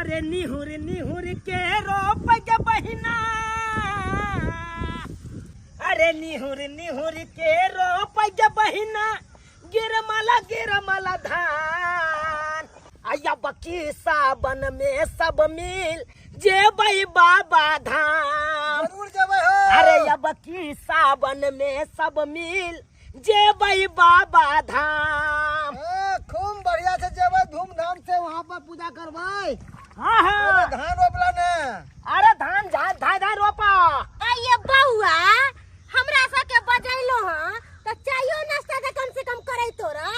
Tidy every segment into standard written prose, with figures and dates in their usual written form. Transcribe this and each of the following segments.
अरे निहुर निहुर के रोप के बहिना, अरे निहुर निहुर के रोप के बहिना, गिरमला धान। आया बकी सावन में सब मिल जेबै बाबा धाम। अरे अब की सावन में सब मिल जेबै बाबा धाम। खूब बढ़िया से जेबै, धूमधाम से वहाँ पर पूजा करबै। हाँ हाँ धान रोपला ने। अरे धान धान रोपा। ये बउआ हमरा सबके बजैलो हां त चायो नाश्ता त कम से कम करे तोरा।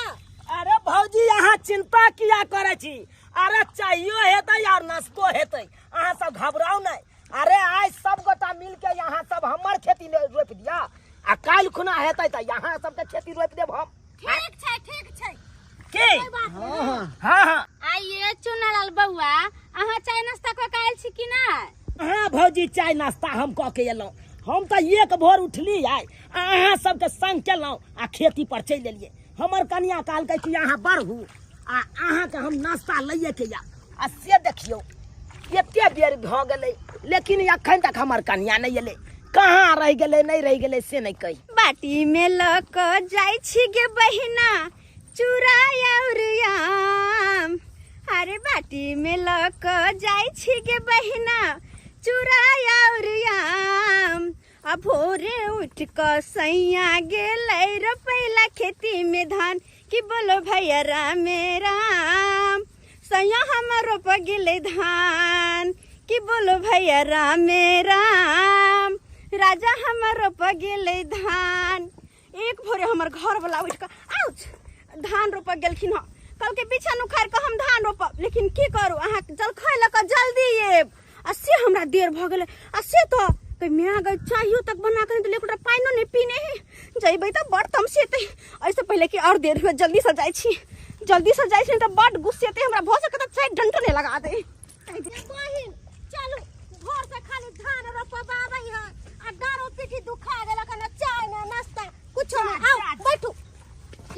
अरे भौजी यहाँ चिंता किया करे छी। अरे चाहिए हेतै यार नाश्तो हेतै, अहाँ सब घबराओ नहीं। अरे आज सब गोटा मिल के यहाँ सब हमर खेती रोप दिया, आ काल खुना हेतै त यहाँ सबके खेती रोप देब हम। ठीक छै की हाँ हाँ आइए चुनालाल बउआ, अहाँ चाय नाश्ता क कायल छी कि ना? हाँ भौजी चाय नाश्ता हम कह के एलौं। हम तो एक भोर उठली आय, अहाँ सबके संग केलौं आ खेती पर चलि एलियै। हमर कनिया कहलकै कि यहाँ बढ़ू आ अहाँ के हम नाश्ता लइए के या। आ से देखियो एते बेर भ गेलै, लेकिन अखन तक हमर कनिया नहीं एलै। कहाँ रह गेलै नहीं रह गेलै से नहीं कही। बाटी में लक जाय छी गे बहिना, चूड़ा और आम। अरे बाटी में लक जाय छी गे बहिना, चूड़ा और आम। आ भोरे उठ क सैया गेलै रोपैला खेती में धान, कि बोलो भैया राम राम। सैया हमर रोप गेलै धान, कि बोलो भैया राम राम। राजा हमर रोप गेलै धान। एक भोरे हमर घर वाला उठ क आउच धान रोप गेलखिन ह। कल के बिछन उखाड़ के हम धान रोपब, लेकिन की करू अहाँ जलखै ल क जल्दी एब। आ से हमरा देर भ गेलै। आ से तो मैं गई चाहिए तक बना कर तो लेकिन पाइनो नहीं पीने है जइबै त बड़ तमसेते। ऐसे पहले कि और देर हुए जल्दी से जाय छी, जल्दी से जाय छी त बड़ गुस्सेते। हमरा भ सके त चाय डंटो नहीं लगा दे। बहिन चलो घर से खाली धान रोपबाबै ह, आ डारो पीठी दुखा गेल कन चाय ना नाश्ता कुछो नहीं। आओ बैठू।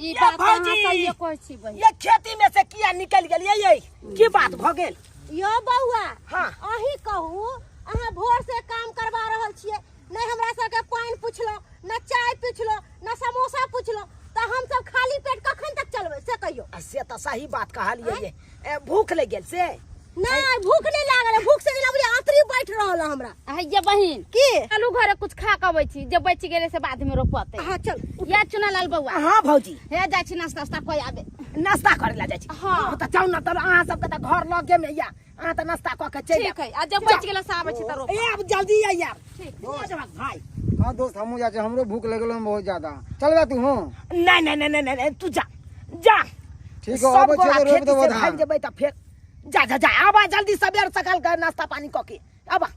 ई बात अहाँ सही कहै छी बहिन। ये खेती में से किया निकल गेलियै ये की बात भ गेल? यो बउआ हाँ अही कहू, अहाँ भोर से काम करवा रहल छियै, नहीं हमरा सबके पानी पुछलो, न चाय पुछलो, न समोसा पुछलो, त हम सब खाली पेट कखन तक चलबै से कहियो? से तो सही बात कहलियै ये। भूख लग गेल से? नहीं भूख नहीं लागल, भूख से लगले आतरी बैठ रहल हमरा। ये बहिन की चलू घरे कुछ खा के अबै छी, जब बच गेले से बाद में रोपते। हां चल या चुनालाल बउआ। हाँ भौजी हे जाय छी नाश्ता नाश्ता कोई आबे। नाश्ता करे ला जाय छी। हाँ। त जाउ न त अहाँ सब के त घर लगे में या, अहाँ त नाश्ता क के चल। ठीक है, आ जब बच गेले से आबै छी त रोप। ए अब जल्दी आ यार। ठीक भाई हाँ दोस्त हमू जा, हमरो भूख लगल बहुत ज्यादा। चल बा तू। हाँ नहीं नहीं नहीं नहीं नहीं तू जा जा। ठीक है, अब चलो रोप देबो धान। जेबै त फिर जा जा जा। आबा जल्दी सबेर सकाल के नाश्ता पानी क के आबा।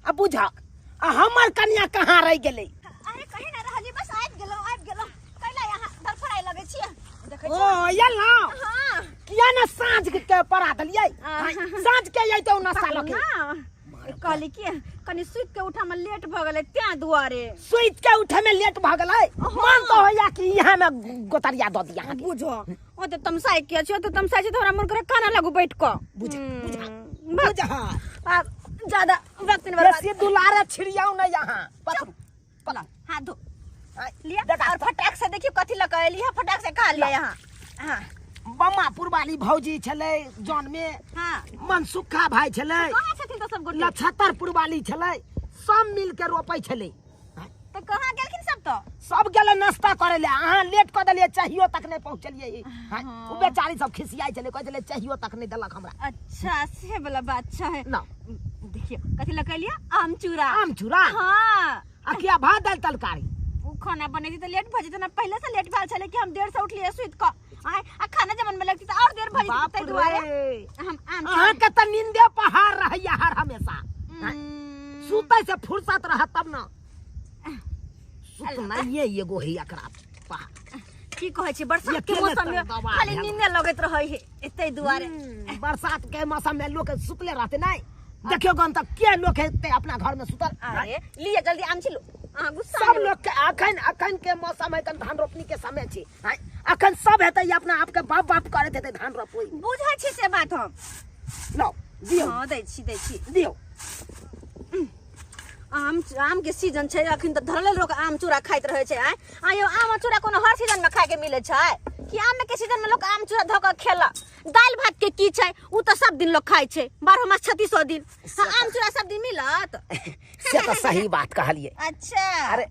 अब बुझ हमर कन्या कहाँ रह गेलै? अरे कहीं ना रहली, बस आबि गेलो कैला यहाँ दरफड़ाई लगे छियै देखै ओ यल्ला हां किया ना साँझ के परा दलियै? साँझ के अइतौ नाश्ता ल के। कहली कि कनी सुत के उठा में लेट भ गेलै त्या दुआरे। सुइत के उठे में लेट भ गेलै। मन तो होया कि यहाँ में गोतरिया द दिया। बुझो ओ त तमसाई के छ, त तमसाई छ तोरा मन करे खाना लागू बैठ क। बुझ बुझ हाँ अब ज्यादा वक्त नहीं बर्बाद। से दुलारे छिड़ियाऊ ना यहाँ। पला हाथ धो लिया देखा और फटाक से देखियो कथी लगा लिया, फटाक से खा लिया यहाँ। हां बम्मापुर वाली भौजी छलै जौन में, हां मनसुखा भाई छलै, कहां छथिन त सब गोटे? लछतरपुर वाली छलै, सब मिल के रोपै छलै। त कहां गेलखिन सब? तो सब गेले नाश्ता करे ले, अहाँ लेट क देलिए, चाहियो तक नहीं पहुंचलिए। उ बेचारी सब खिसियाई छलै, कह देले चाहियो तक नहीं देलक हमरा। अच्छा से वाला बात है ना देखियो कथी लगा लिया, आम चूरा। आम चूरा हां अकिया भात दाल तरकारी। उ खाना बनेती तो लेट भजे ना, पहले से लेट भेल छले कि हम देर से उठलिए सुइत क। आ खाना जमन में लगती त और देर भजे तै दुआरे हम आम अहाँ के त नींदे पहाड़ रहैया हर हमेशा। सुतै से फुर्सत रह तब ना। सुत नहीं ये एगो है एकरा पहाड़। की कहै छी, बरसात के मौसम में खाली नींदे लगत रहै है एतै दुआरे। बरसात के मौसम में लोग सुतले रहते नहीं। देखियो गन तक के लोग है अपना घर में सुतल। अरे लिए जल्दी आम छिलो। हां गुस्सा सब लोग के अखन के मौसम है, धान रोपनी के समय छी। अखन सब हेतै अपना आप के बाप बाप करे थे धान रोपई। बुझै छी से बात हम। लो दियौ हाँ दै छी दियौ आम के सीजन छै अखन त धरले लोग आम चूड़ा खाइत रहे छै आयो आम चूड़ा कोनो हर सीजन में खाए के मिले छै कि आम के सीजन में लोग आम चूड़ा धो के खेला दाल भात के की छै उ त सब दिन लोग खाए छै 12 मास 36 दिन आम चूड़ा सब दिन मिलत से तो सही बात कहलिए। अच्छा अरे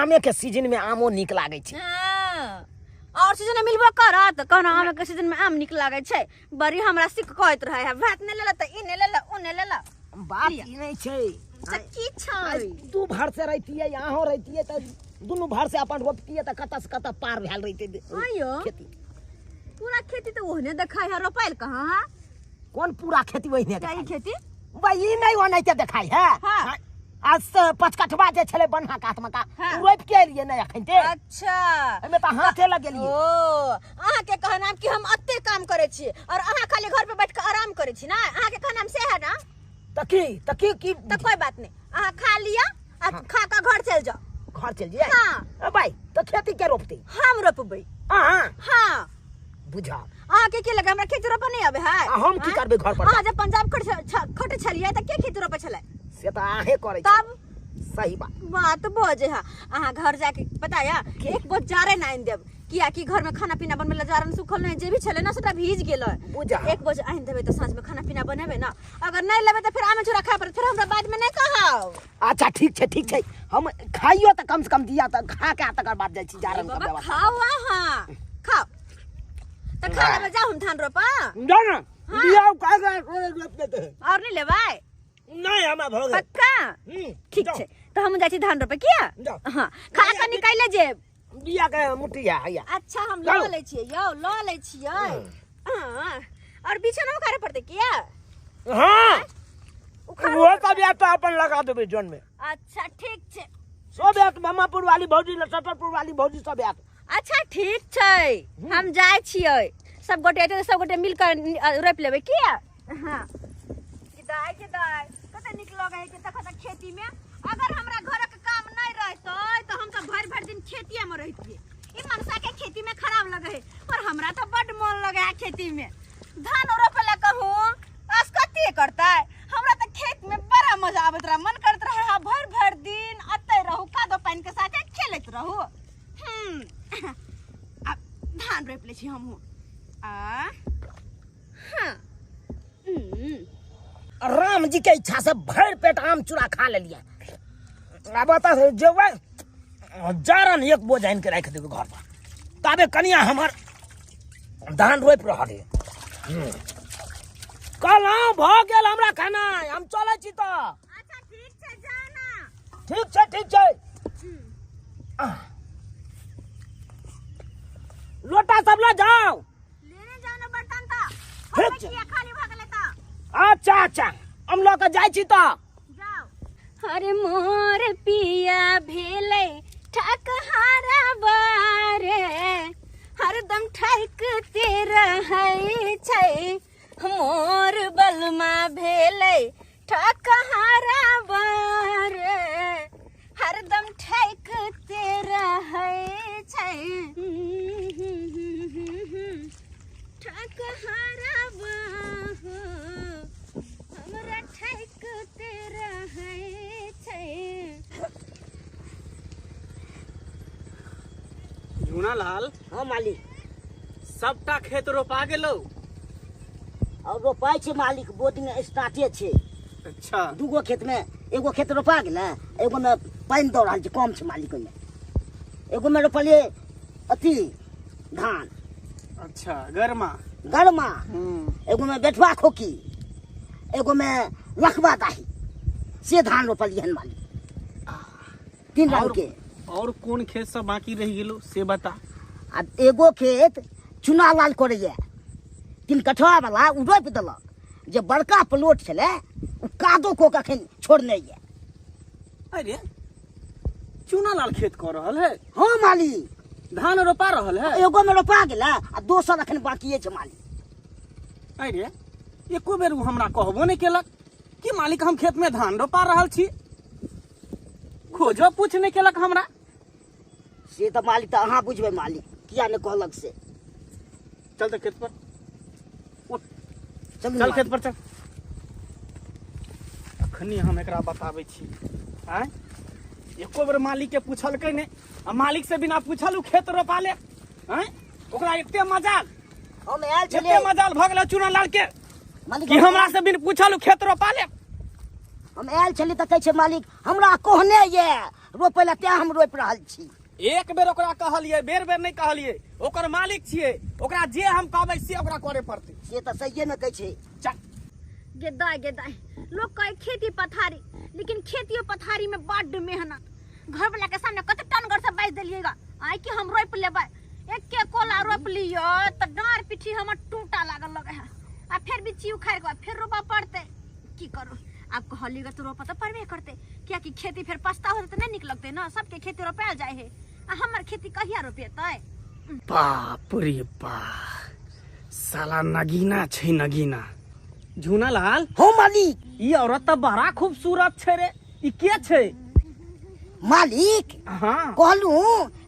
आमे के सीजन में आमो निक लागे छै। और सीजन में मिलबो करत कोनो आम के सीजन में आम निक लागे छै बड़ी हमरा सिक कहत रहे है भात ने लेला त इ ने लेला उ ने लेला बात ई नहीं छै की छै दू भर से रहती है यहाँ रहती है तो दोनों भर से अपन रोपती है तो कत से कत पार भेल रहते आयो खेती। पूरा खेती तो ओहने देखाई है रोपाइल कहाँ है कौन पूरा खेती वही ने कई खेती भाई ई नहीं ओनाइते देखाई है। हाँ। आज से 5 कठवा जे छले बन्हा काट में का हाँ। रोप के लिए नहीं अखनते अच्छा एमे त हाथे लग गेलिए। ओ अहाँ के कहनाम कि हम अत्ते काम करे छी और अहाँ खाली घर पे बैठ के आराम करे छी ना अहाँ के कहनाम से है ना त की तो कोई बात नहीं अहाँ खा लिया आ खा के घर चल जाओ घर चल जाए। हाँ। भाई तो खेती के रोपते हम रोपबै हां हाँ बुझा अहाँ के लगे हमरा खेती रोपे नहीं आवे है हम की करबे घर पर अहाँ जब पंजाब खटे छलिए त के खेती रोपे छले से त आहे करे तब सही बात बोझे है अहाँ घर जाके बताया एक बोझ जारे नहीं देब किया कि घर में खाना पीना बनबे जारन सुखल नहीं जे भी छले ना सबटा भीज गेल बुझा एक बोझ आइन देबे तो साँझ में खाना पीना बनेबे ना अगर नहीं लेबे तो फिर आमे चूड़ा खाए पर फिर हमरा बाद में नहीं कहब। अच्छा ठीक छै हम खाइयो त कम से कम दिया त खा के तकर बाद जाय छी जारन का बाबा व्यवस्था खाओ हाँ खाओ तो खा लेबे जाओ हम धान रोपा ना ना दिया का रोप देते हैं और नहीं लेबै नहीं हमरा भ गए पक्का ठीक छै तो हम जाय छी धान रोपे किया जाओ। हां खा के निकाले जेब दिया के मुट्ठी है अच्छा हम लो ले छियै यौ लो ले छियै हां और बिछन उखाड़े पड़ते किया हां वो सब या तो अपन लगा देबे जोन में। अच्छा ठीक छै सब एक मामापुर वाली भौजी लटरपुर वाली भौजी सब एक अच्छा ठीक छै हम जाय छियै सब गोटे एते सब गोटे मिलकर रोप लेबै किया हां के दाय कते निक लगे है कि तखन खेती में अगर हमरा घर के काम नहीं रहतो तो हम सब भर दिन खेतीये में रहतिए ई मनसा के खेती में खराब लगे है पर हमरा तो बड मन लगे है खेती में धान रोपला कहूं अस्कती करता हमरा तो खेत में बड़ा मजा आवत रहा मन करत रहा भर दिन अते रहू कादो पानी के साथे खेलत रहू अब धान रोप ले छी हम हां राम जी के इच्छा से भर पेट आम चूड़ा खा ले लिया। अब बता जेबै जारन एक बोझ आन के रख देबे घर पर तबे कनिया हमर धान रोप रहल है। कल भ गेल हमरा खाना हम चलै छी त अच्छा ठीक छै जाना ठीक छै लोटा सब लो जाओ लेने जाओ ना बर्तन ता ठीक छै। खाली भ गेले ता अच्छा हम लोग जाय छी त जाओ। अरे मोर पिया भेले ठकहारा बारे हरदम ठकते रहै छै मोर बलमा भेले ठकहारा बारे हरदम ठकते रहै छै ठकहारा बाहो हमरा ठकते रहै छै। झूनालाल हां मालिक सबटा खेत रोपा गेलो और रोपाई छै मालिक बोर्डिंग स्टार्टे छै। अच्छा दूगो खेत में एगो खेत रोपा गेल एगो में पानी दौ रहल छै कम छै मालिक में एगो में रोपलिए अथी धान अच्छा गरमा गरमा एगो में बेठवा खोकी एगो में लखवा दाही से धान रोपलिए हन मालिक 3 रंग के। और कौन खेत सब बाकी रह गेलो से बता। आ एगो खेत चुना लाल करैया 3 कठवा वाला उ रोप देलक जे बड़का प्लॉट छले उ कादो को कखन छोड़ने ये। अरे चूनालाल खेत कर रहल है हां मालिक धान रोपा रहल है एगो में रोपा गेला आ दोसर अखन बाकी छै मालिक। अरे एको बेर उ हमरा कहबो नहीं केलक कि मालिक हम खेत में धान रोपा रहल छी खोजो पूछ नहीं केलक हमरा से तो मालिक तो अहाँ बुझबे मालिक किया ने कहलक से। चल तो खेत पर चलू चल खेत पर चल अखनी हम एकरा बताबै छी। आय एको बेर मालिक के पूछलकै ने, आ मालिक से बिना पूछल उ खेत रोपा ले। आय ओकरा एते मजाल, हम आयल एते छलियै मजाल भ गेल चूना लाल के मालिक, कि हमरा से बिना पूछल उ खेत रोपा ले। हम आयल छलियै तऽ कहै छै मालिक हमरा कहने ये रोपै लए, तें हम रोपि रहल छी। एक बेर ओकरा कहलिए, बेर बेर नहीं कहलिए, ओकर मालिक छिए, ओकरा जे हम कहबै से ओकरा करे पड़तै। से तऽ सहिए ने कहै छै। चल गेदाय गेदाय लोग कहे खेती पथारी, लेकिन खेती पथारी में बड्ड मेहनत। घर वाला के सामने कते टनगर से बेच दिलिएगा, आई कि हम रोप लेबै। एक के कोला रोप लियो तो डांर पिठी हमर टूटा लागल लगे है, आ फिर बिच्ची उखाड़ के फिर रोपा पड़ते। की करू, आप कहलिएगा तो रोपा तो पड़बे करते, क्या कि खेती फिर पछता होते तो नहीं निक लगते ना। सबके खेती रोपायल जाए है, आ हमर खेती कहिया रोपेतै। बाप रे बाप, साला नगीना छै नगीना। झूना लाल, हो मालिक। ई औरत तो बड़ा खूबसूरत छै रे, ई के छै? मालिक हाँ कहलू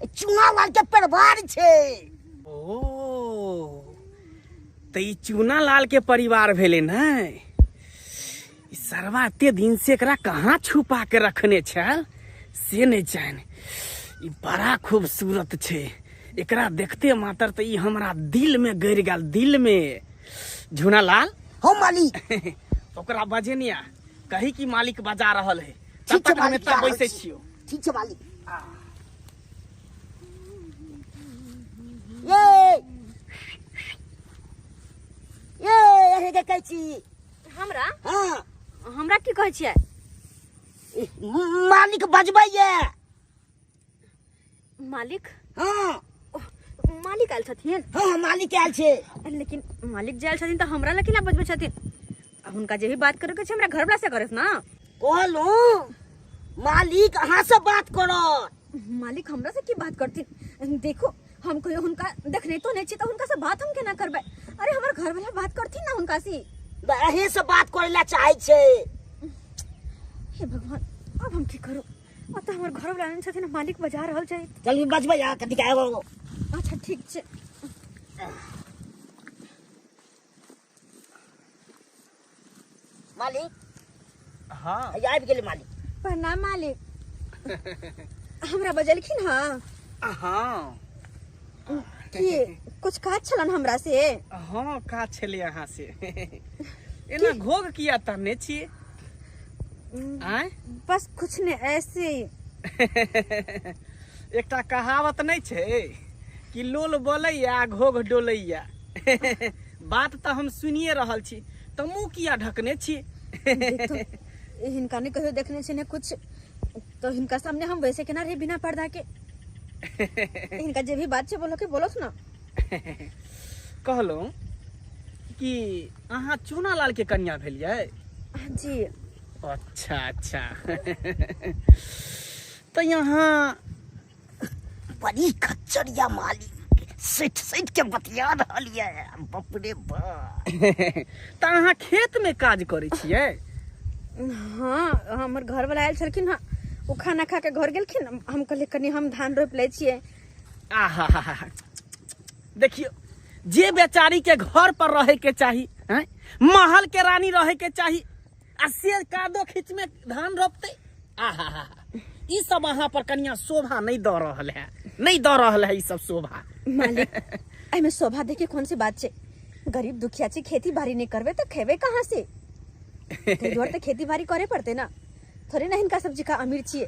चूना लाल के परिवार छै। ओ तो ई चूना लाल के परिवार भेले न। ई सरवा एते दिन से एकरा कहाँ छुपा के रखने छल से नहीं जान। ई बड़ा खूबसूरत छै, एकरा देखते मात्र तो ई हमरा दिल में गड़ गेल, दिल में। झूना लाल हो मालिक। ओकरा बजेनिया कही कि मालिक बजा रहल है, तब ठीक छै तक हम मालिक, एतऽ बैसे छियो। ठीक छै मालिक। ये ये के कहै छी हमरा हाँ हमरा की कहै छियै? मालिक बजबै ये। मालिक हाँ मालिक आयल छथिन, हाँ मालिक आयल छै। लेकिन मालिक जायल छथिन तो हमरा लए केना बजबै छथिन? अब हुनका जे भी बात करे के छै हमरा घर वाला से करत ना। कहलू मालिक अहाँ से बात करत। मालिक हमरा से की बात करथिन? देखो हम कहियो हुनका देखने तो नहीं छी, तो हुनका से बात हम केना करबै? अरे हमर घर वाला बात करथिन ना हुनका से। अहे से बात करे ला चाहे छै। हे भगवान, अब हम की करू? अब तो हमर घर वाला आयल छथिन, मालिक बजा रहल छै। चल बजबै या कथि के आबो। अच्छा ठीक छै। मालिक हाँ आबि गेलै मालिक। प्रणाम मालिक। हमरा बजलखिन हाँ हाँ कि कुछ काज छलन हमरा से। हाँ का छले अहाँ से एना घोग किया तरने छिए? आय बस कुछ नहीं, ऐसे ही। एकटा कहावत नहीं छै कि लोल बोलैया घोग डोलैया। बात तो हम सुनिए रहल छी, तो मुंह किया ढकने छी? देख तो, हिनका ने कहियो देखने से ने कुछ, तो हिनका सामने हम वैसे केना रहे बिना पर्दा के? हिनका जे भी बात छै बोलो के बोलो ना। कहलो कि अहाँ चूना लाल के कन्या भेलियै? जी अच्छा अच्छा। तो यहाँ बड़ी खच्चरिया मालिक सैठ सैठ के बतिया रहल ये। बाप रे बाप। तो अहाँ खेत में काज करे छियै? हाँ, हमर घर वाला आयल छलखिन हाँ, वो खाना खा के घर गेलखिन। हम कहले कनी हम धान रोप ले छियै। आहा देखियो, जे बेचारी के घर पर रहे के चाही, हैं? महल के रानी रहे के चाही, आ से कादो खींच में धान रोपते। आहा ई सब अहाँ पर कन्या शोभा नहीं दऽ रहल है, नहीं दऽ रहल है ई सब शोभा। मालिक आई में शोभा देखे कौन सी बात छै? गरीब दुखिया छी, खेती बाड़ी नहीं करबे तो खेबे कहाँ से? तो खेती बाड़ी करे पड़ते ना। थोड़े ना हिनका सब्जी का अमीर छिए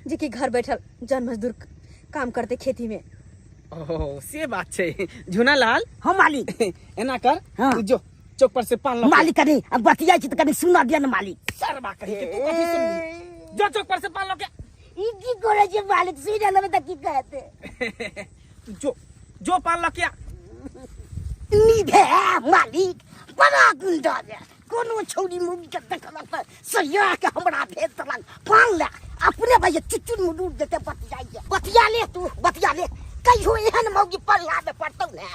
जे कि घर बैठल जन मजदूर काम करते खेती में। ओह से बात छै। झूना लाल हाँ मालिक। एना कर, हाँ। तू जो चौक पर से पान लो। मालिक कनी अब बतिया छी त कनी सुना दिया ना मालिक। सरबा कही के तू कथी सुनबी? जो चौक पर से पान लो के। ई की करे छै मालिक? सुन लेबे त की कहते? जो जो पान लो के। निधे मालिक बड़ा गुंडा है। कोनो छौरी मुड़ी के देखलक त सरिया के हमरा भेज देलक। पान ले अपने भाई चुचुन मुडूर देते बतिया ले तू बतिया ले। कहियो एहन मौगी पल्ला में पड़तौ ने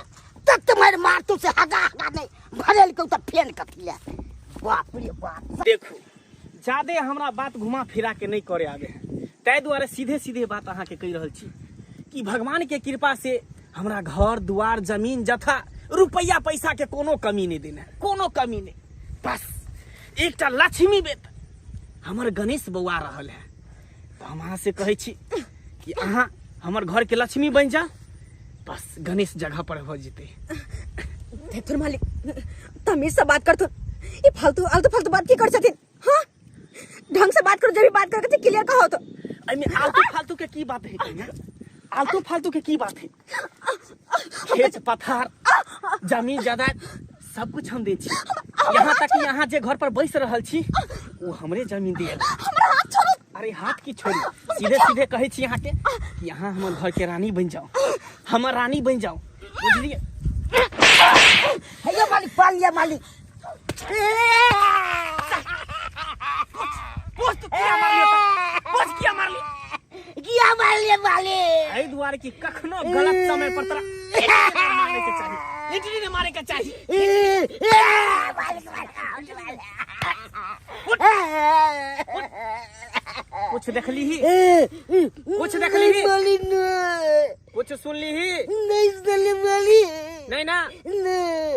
तब तुम्हारे मारतू से हगा हगा नहीं भरेल को त फेन कथिया। बाप रे बाप। देखो ज्यादे हमरा बात घुमा फिरा के नहीं करे आवे है, तै दुआरे सीधे सीधे बात अहाँ के कहि रहल छी कि भगवान के कृपा से हमरा घर दुआर जमीन जथा रुपया पैसा के कोनो कमी नहीं देना, कोनो कमी नहीं। बस एकटा लक्ष्मी बेटा हमर गणेश बौआ रहल है, तो हम अहाँ से कहै छी कि अहाँ हमर घर के लक्ष्मी बन जा, बस गणेश जगह पर हो जेते। देखो मालिक, तमीज से बात कर तो ये फालतू आलतू फालतू बात की कर छथिन। हाँ, ढंग से बात करो, जब भी बात करके क्लियर कहो तो। अइमे आलतू फालतू के की बात है कन्या? आलतू फालतू के की बात है? खेत पथार जमीन जायदाद सब कुछ हम दे छी, यहाँ तक कि यहाँ जे घर पर बैस रहल छी वो हमरे जमीन दिए। हमरा हाथ छोड़ो। अरे हाथ की छोड़ी, सीधे सीधे कहै छी यहाँ के कि यहाँ हमर घर के रानी बन जाओ, हमर रानी बन जाओ, बुझलिए? हैया मालिक पाल लिया मालिक। पोस्ट किया मार लिया, पोस्ट किया मार लिया, किया मार लिया मालिक। एहि दुआरे कि कखनो गलत समय पर तोरा मारने के चाहिए, इटली ने मारे के चाहिए। कुछ देखली ही, कुछ देखली ही, कुछ सुनली ही नहीं ना?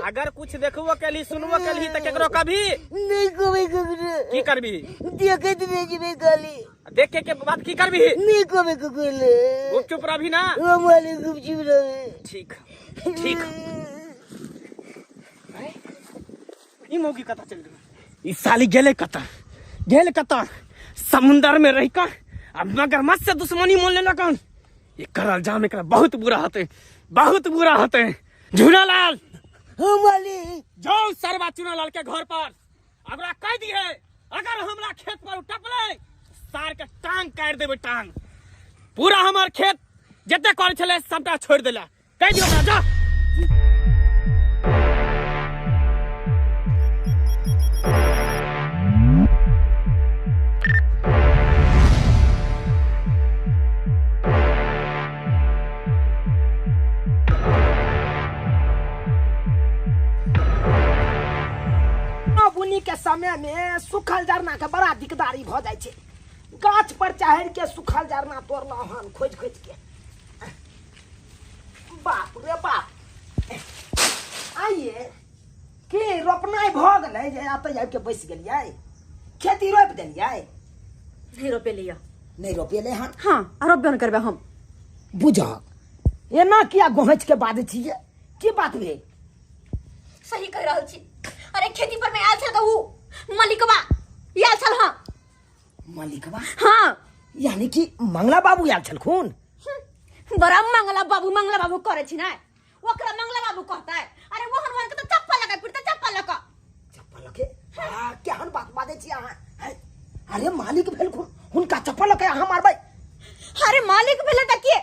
अगर कुछ देखबो कली सुनबो कली तो केकरो कभी नहीं कोई की करबी? देखत नहीं जीवे गाली देख के बात की करबी? नहीं कोई कोले गुपचुप रही ना? ओ मालिक गुपचुप रहे। ठीक ठीक। ई मौकी कता चल गई, ई साली गेले कता, गेले कता समुंदर में रह कर अब मगरमच्छ से दुश्मनी मोल लेना कौन? ये करल जाम एकरा बहुत बुरा होते, बहुत बुरा होते। झूनालाल ओ मालिक जाओ सरवा चुनालाल के घर पर, अगरा कह दी है अगर हमरा खेत पर टपले सार के टांग काट देबे, टांग पूरा हमार खेत जते कर छले सबटा छोड़ देला, कह दियो हमरा जा। बुनी के समय में सुखल जरना के बड़ा दिकदारी भ जाय छै। गाछ पर चढ़ के सुखल जरना तोड़ला हन खोज खोज के। बाप रे बाप, आइए कि रोपनाई भ गेलै जे आते आबि के बैस गेलियै, खेती रोपि देलियै? नहीं रोपे लिया। नहीं रोपेले हन। हाँ, रोप बन करबे हम। बुझा एना किया गोहच के बात छियै, की बात भेल? सही कह रहल छी। अरे खेती पर में आयल छल कहू मालिकबा, आयल छल। हाँ मालिकबा? हाँ, यानी कि मंगला बाबू आयल छलखुन? बड़ा मंगला बाबू करे छी ना, ओकरा मंगला बाबू कहता है। अरे मोहन मोहन के तो चप्पल लगा फिरता, चप्पल लगा, चप्पल लगे? हां केहन बात बाजै छी अहाँ? अरे मालिक भेलखुन, हुनका चप्पल लगे अहाँ मारबै? अरे मालिक भेले त के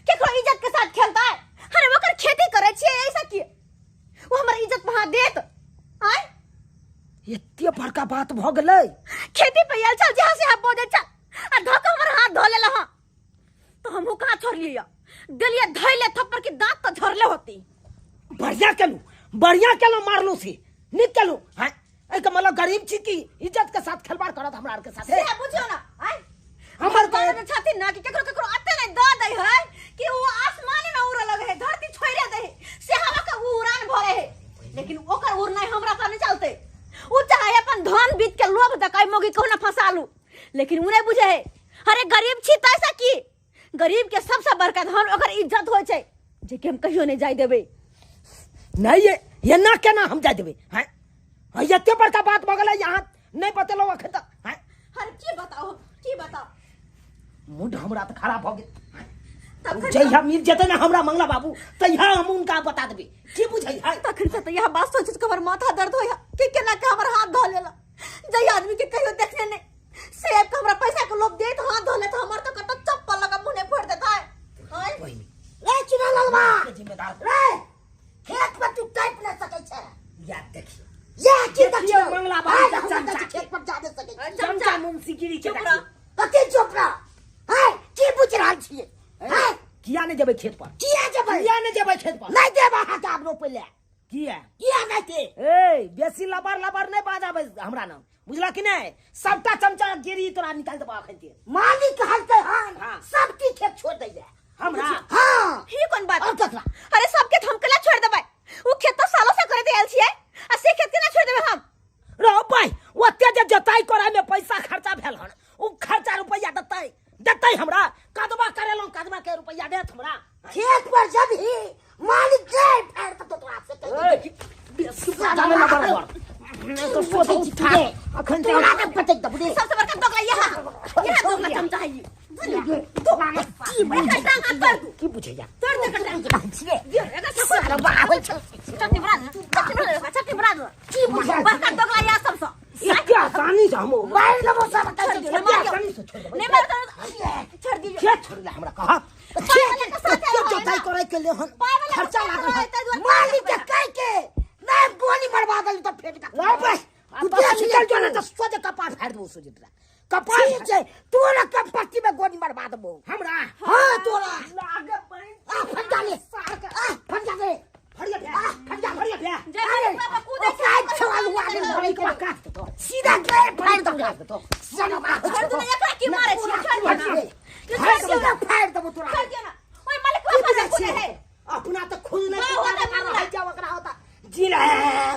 केकरो इज्जत के साथ खेलता है? अरे ओकर खेती करे छी ऐसा किए वो हमर इज्जत वहां देत? आय एते बड़का बात भ गेलै? खेती पे आयल चल जहां से हाथ बोझे चल आ धक हमर हाथ धो लेला। हां तो हमहु कहां छोड़ लिया, देलिए धइले थप्पड़ की दांत तो झरले होती। बढ़िया केलो मारलू से, निक केलो। हां ए के मतलब गरीब छी की इज्जत के साथ खिलवाड़ करत हमरा आर के साथ? से बुझियो ना, आय हमर बात छथि ना कि केकरो केकरो अते नहीं द दे है कि वो आसमान में उड़ लगे है, धरती छोड़े दे है, से हवा का उड़ान भरे है। लेकिन ओकर उड़ नहीं हमरा पर नहीं चलते। उ चाहे अपन धन बीत के लोभ दकाई मोगी कहना फसालू, लेकिन उ नहीं बुझे है। अरे गरीब छी तैसा की गरीब के सबसे बड़का धन ओकर इज्जत होय छै, जे के हम कहियो नहीं जाय देबे। नहीं ये ना केना हम जाय देबे? हैं एते बड़का बात भ गेलै यहाँ नहीं बतेलो अखन तक? हैं अरे की बताओ मूड हमरा त खराब भ गेल। जहिया मिल जेते ना हमरा मंगला बाबू तहिया हम उनका बता देबे, की बुझै है? तखन से तो यह बात सोच के हमर माथा दर्द होया कि केना के हमर हाथ धो लेला। जय आदमी के कहियो देखने नहीं सेब के हमरा पैसा के लोभ दे तो हाथ धो ले तो हमर तो कत चप्पल लगा मुंह फोड़ देता है। हाय रे चुना ललवा जिम्मेदार रे, खेत में तू टाइप न सकै छै। याद देखियो या की देखियो मंगला बाबू का चमचा खेत पर जा दे सकै, चमचा मुंशीगिरी के देखियो। कते चोपड़ा है की बुझ रहल छियै? हैं किया नहीं जेबै खेत पर? किया नहीं जेबै खेत पर? नहीं देबा हाथ आब रोपे ले। किया नहीं दे? ए बेसी लबर नहीं बाजाबे हमरा नाम, बुझला कि नहीं? सबटा चमचा गिरी तोरा निकाल देबा अखन के। मालिक हलते हां सबकी खेत छोड़ दे जा हमरा। हां ही कोन बात? और ककरा? अरे सब खेत हम केला छोड़ देबै? उ खेत तो सालों से करे देल छियै, आ से खेत के ना छोड़ देबै हम? रहो भाई ओते जे जोताई कराय में पैसा खर्चा भेल हन उ खर्चा रुपया देतै हमरा कदबा करेलो कदबा के रुपया देत हमरा खेत पर जब ही मालिक गए फेर तो तोरा से जाने ना बराबर मैं तो सोचे छी था अखन तोरा के पटक दबुदी सबसे बड़का दोगला यहाँ दोगला चमचा है ये की पूछे जा तोड़ दे कटांग छिए सारा बाबू चट्टी बना की बुझा बड़का दोगला यहाँ सबसे क्या आसानी से हम मार दबो सब आसानी से छोड़ दे नहीं मार छोड़ दीजिए क्या छोड़ दे हमरा कहा जोताई करे के लिए खर्चा लागल है मालिक के कह के ना गोली मरवा दल तो फेट का ना बस तू चल जो ना तो सोचे कपार फाड़ दो सोचित कपार से तू ना कब पट्टी में गोली मरवा दबो हमरा हां तोरा लागे पई फट जाले फट जाले फड़िया भे जय बाबा कूदे साइड छवा हुआ दे भरे के काट तो सीधा गए फाड़ दो तो चलो छोड़ दो ना की मारे छी सीधा फाड़ दबो तोरा छोड़ दिया ना ओए मालिक वापस कूदे है अपना तो खुद नहीं होता रह जा वकरा होता जिला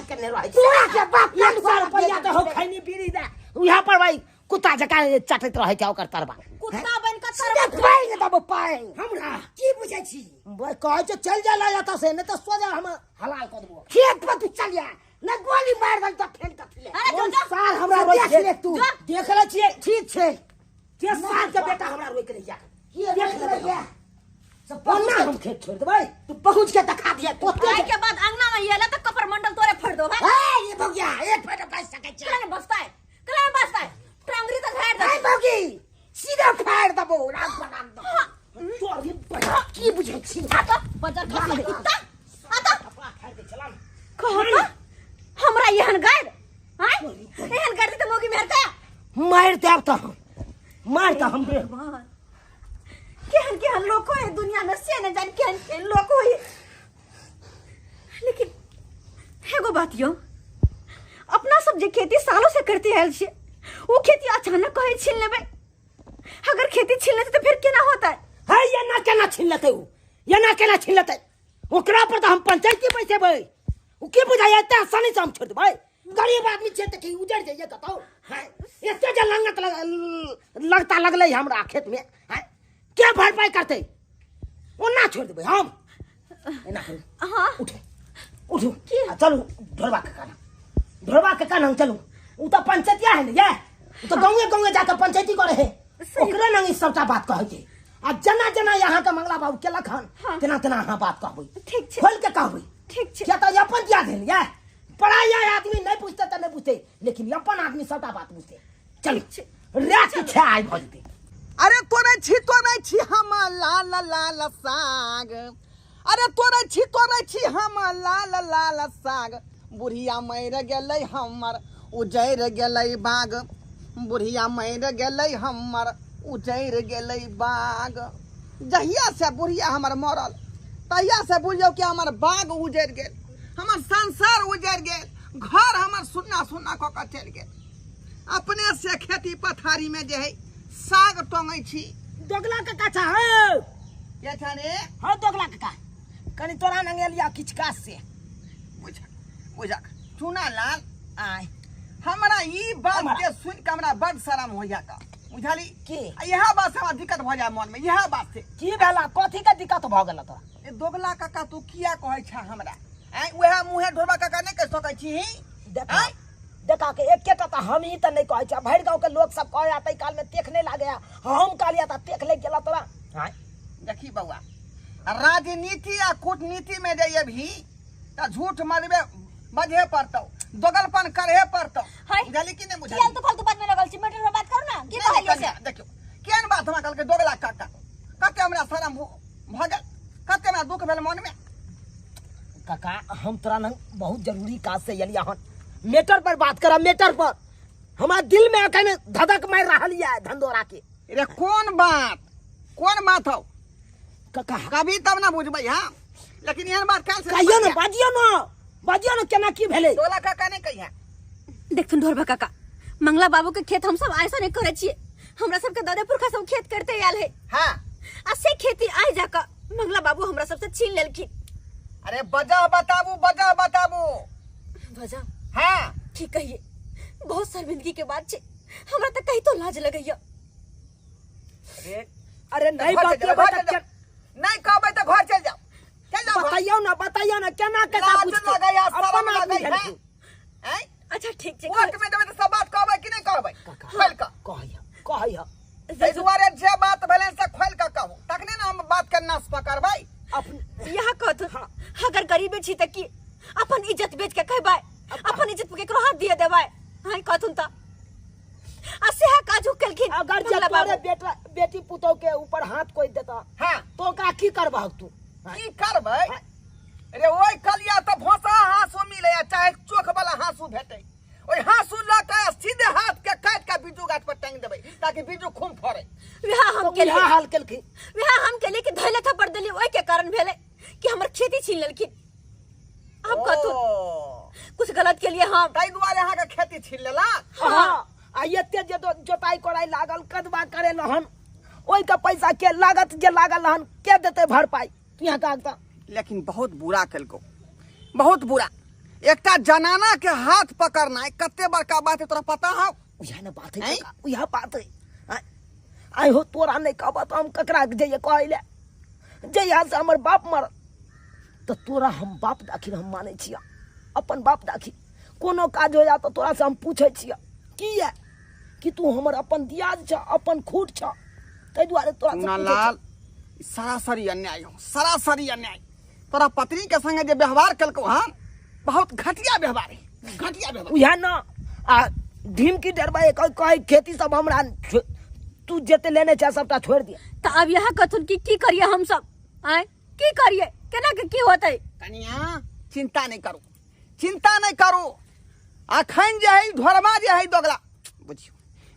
करने रह तोरा के बाप 100 रुपया तो हो खैनी बीड़ी दे यहां पर भाई कुत्ता जका चाटत रहे क्या ओकर तरबा कुत्ता बन का सीधा पाई के दबो पाई हमरा की बुझै छी भाई कहे जे चल जा ला जाता से नहीं तो सोजा हम हलाल कर देबो खेत पर तू चल जा ना गोली मार दल तो फेंट का ले अरे कौन जो साल हमरा रोक देख ले तू देख ले छिए ठीक छे 6 साल के बेटा हमरा रोक ले जा ये देख ले सब पन्ना हम खेत छोड़ देबै तू पहुंच के दिखा दिया तो आए के बाद अंगना में येला तो कपर मंडल तोरे फड़ दो भाई ये भौगिया एक फेट बच सके छे कले बसता है टांगरी तो झाड़ दे नहीं भौगी सीधा फाड़ दबो रात बना दो तोर भी की बुझै छी आता बाजार खा ले कुत्ता आता कपड़ा खाए के चला कहता हमरा यहन गाड़ हां यहन गाड़ तो मोगी मेरता मार देब तो मार तो हम दे केहन लोग है दुनिया में से न जान केहन लोग है लेकिन एगो बात यो अपना सब जे खेती सालों से करते आयल छे वो खेती अचानक कहे छीन लेबे अगर खेती छीन लेते तो फिर केना होता है ये ना केना छीन लेते उ ये ना केना छीन लेते ओकरा पर तो हम पंचायती बैठेबै उ के बुझाय एते आसानी से हम छोड़ देबै गरीब आदमी छे त की उजड़ जाइए बताओ हां एते जे लंगत लगता लगले हमरा खेत में हां क्या भरपाई करते ओना छोड़ देबै हम एना करू हां उठो चलो ढोलवा के काना चलो उ तो पंचायतिया है ना ये उ तो गांवे जाकर पंचायती करे है ओकरे नंग ई सबटा बात कहै छै आ जना जना यहाँ के मंगला बाबू के लखन तेना तेना अहाँ बात कहबै ठीक छै खोल के कहबै ठीक छै क्या तो अपन दिया देल ये पढ़ाया आदमी नहीं पूछते तो नहीं पूछते लेकिन अपन आदमी सबटा बात पूछते चल रात के 6 आई भजते अरे तोरे छी हम लाल लाल साग अरे तोरे छी हम लाल लाल साग बुढ़िया मर गेलै हमर उजैर गेलै बाग बुढ़िया मर गेलै हमर उजैर गेलै बाग जहिया से बुढ़िया हमर मरल तहिया से बुझियो कि हमर बाग उजैर गेल हमर संसार उजैर गेल घर हमर सुन्ना सुन्ना कऽ के चलि गेल अपने से खेती पथारी में जे है साग टंगै छी दोगला के काचा हो के छाने हो दोगला के का कनी तोरा नंगेलिया किछ कास से बुझा चुना लाल आय हमरा ई बात के सुन के हमरा बड़ शरम हो जाता बुझाली की यह बात से हमरा दिक्कत भ जाय मन में यह बात से की भेला कथी के दिक्कत भ गेल तोरा ए दोगला काका तू किया कहै छ हमरा आय वह मुहे ढोबा काका नहीं कह सकै छी देखा के एकेटा तो हम ही तो नहीं कहै छ भर गांव के लोग सब कह आते काल में देखने लागे हम कहलिया त देख ले गेला तोरा हां देखी बउआ राजनीति आ कूटनीति में जाइए भी त झूठ मरबे बजे पड़तौ दोगलपन करे पड़तौ बुझाली कि नहीं बुझाली तो फालतू बात में लगल छी मैटर में बात करू ना की कहलियो से देखियो केन बात हमरा कल के दोगला काका कते हमरा शरम भ गेल कते हमरा दुख भेल मन में काका हम तोरा न बहुत जरूरी काज से एलिया हन मेटर पर बात करा मेटर पर हमारा दिल में अखन धधक मार रहल है धंधोरा के रे कौन बात हो काका कभी तब ना बुझबै हां लेकिन एहन बात काल से कहियो ना बाजियो ना केना की भेले दोगला काका नहीं कहिया देख तुम ढोरबा काका मंगला बाबू के खेत हम सब ऐसा नहीं करे छिए हमरा सब के दादा पुरखा सब खेत करते आयल है हां आ से खेती आइ जाका मंगला बाबू हमरा सब से छीन लेलखिन अरे बजा बताबू वजह हां ठीक कहिए बहुत शर्मिंदगी के बात छे, हमरा त कहीं तो लाज लगैया। अरे नहीं घर चल बात जाओ, नहीं कहबै तो घर चल जाओ, चल जाओ। बताइयो ना केना के लाज पूछते लगैया, शरम अपन आदमी लगै है। है। हैं? अच्छा ठीक छे, कोर्ट में देबै तो सब बात कहबै कि नहीं कहबै? खोल के कहिया एहि दुआरे जे बात भेलै से खोल के कहू, तखने ना हम बात के नाश पकड़बै। यहाँ कहतु अगर गरीबे छी त की अपन इज्जत बेच के कहबै, अपन इज्जत पे केकरो हाथ दिए देबै? हां कहतु त असे हा काजू केलखिन। अगर जब बेटा बेटी पुतौ के ऊपर हाथ कोई देता हां तो ओकरा की करबह तू? की करबै? अरे ओइ कलिया त भोसा हाँसू मिले चाहे चोख वाला हाँसू भेटै, ओइ हाँसू ल के सीधे हाथ के काट के बिजू गाछ पर टांग देबै ताकि बिजू खून फरे। वह हम के वह हाल केलखिन, वह हम के लेके धैले थप्पड़ देली, ओइ के कारण भेले कि हमर खेती छीन लेलखिन। अब कहतु कुछ गलत के लिए हम ताहि दुआरे अहाँ के खेती छीन लेला। हां आ एते जे जोताई कोड़ाई लागल कदबा करे लहन, ओइ का पैसा के लागत जे लागल लहन के देते भरपाई? यहाँ कागता लेकिन बहुत बुरा केलको, बहुत बुरा। एकटा जनाना के हाथ पकड़ना कते बड़का बात है, तोरा पता है? उहा न बात है, उहा बात है। आई हो तोरा नहीं कहबा तो हम ककरा जइए कहले जइया से हमर बाप मर तो तोरा हम बाप दाखिल हम माने छिया, अपन बाप दाखिल। कोनो काज हो जा तो तोरा से हम पूछे छिया की है कि तू हमर अपन दियाद छ, अपन खूट छ, तै दुआरे तोरा से पूछे लाल सरासरी अन्याय हो, सरासरी अन्याय। तोरा पत्नी के संगे जे व्यवहार केलको हां बहुत घटिया व्यवहार है, घटिया व्यवहार। उहा न आ ढीम की डरबा कहे खेती सब हमरा तू जेते लेने छ सबटा छोड़ दिया। त अब यहाँ कथुन की करिए हम सब? आय की करिए, केना के की होतै? कनिया चिंता नहीं करू, चिंता नहीं करू। अखन जे है धोरमा जे है दोगला, बुझियो